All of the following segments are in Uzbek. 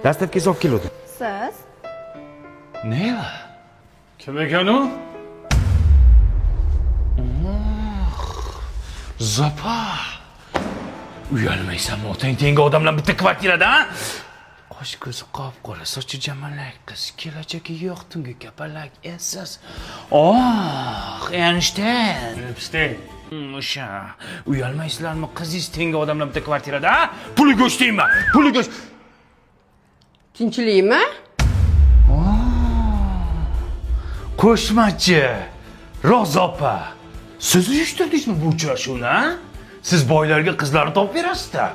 Dastavkasi olib keldim. Siz? Ne? Kim ekan u? Zopa. Uyalmaysanmi? Otang tengi odamlar bitta kvartirada, ha? Qosh ko'zi qop-qora, sochi jamalak qiz, kelajagi yo'q, tungi kapalak, essiz. Einstein. Einstein. O'sha. Uyalmaysizlarmi? Qizingiz tengi odamlar bitta kvartirada, ha? Puli go'sht deyman. Puli go'sht. Tinchlikmi? Qo'shmachi Rozopa, siz uyushtirdingizmi bu uchrashuvni, ha? Siz boylarga qizlarni topib berasiz-da.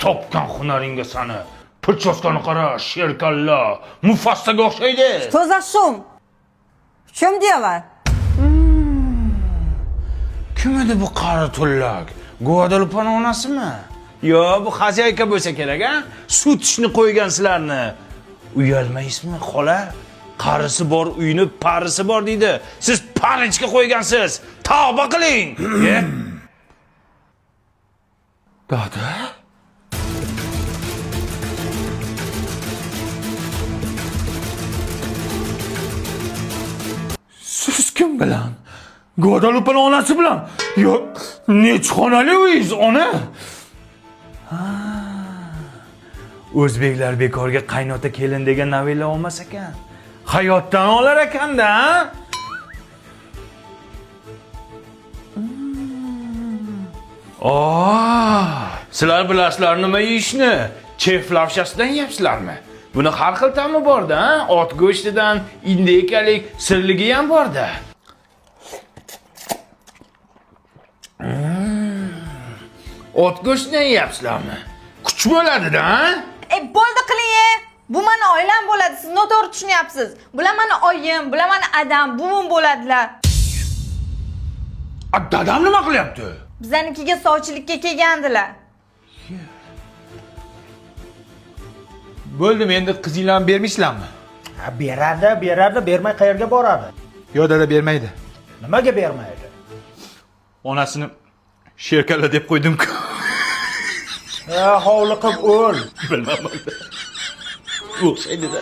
Topgan hunaringga sani. Pirchoskani qara, sherkalla, Mufassaga o'xshaydi. To'zashum. Kim diyorlar? Kim edi bu qari tullak? Guadalupe'ning onasimi? Yo, bu xozayka bo'lsa kerak, ha? Sut ishni qo'ygan sizlarni. Uyalmaysizmi, xola? Qarisi bor uyni parisi bor deydi. Siz parichga qo'ygansiz. Tavba qiling. Dada? Siz kim bilan? Guadalupe'ning onasi bilan? Yo, nechxonali uyingiz, ona? O'zbeklar bekorga qaynota kelin degan novella olmas ekan. Hayotdan olar ekanda, ha? Sizlar bilasizlar nima yeyishni? Chef lavshasidan yeyapsizlarmi? Buni har xil ta'mi bor-da, ha? Ot go'shtidan indekalik sirligi ham bor-da. Ot go'shtidan yeyapsizlarmi? Kuch bo'ladi-da, ha? Bo'ldi qiling. Bu meni oilam bo'ladi. Siz noto'g'ri tushunyapsiz. Bular meni oyim, bular meni adam, buvim bo'ladilar. Dadam nima qilyapti? Bizanikiga sovchilikka kelgandilar. Bo'ldim, endi qizinglarni bermaysizlarmi? Ha, beradi, bermay qayerga boradi? Yo, dada bermaydi. Nimaga bermaydi? Onasini sherkalla deb qo'ydim-ku. Hovliqib o'l. Bilmadim. O'xshaydi-da.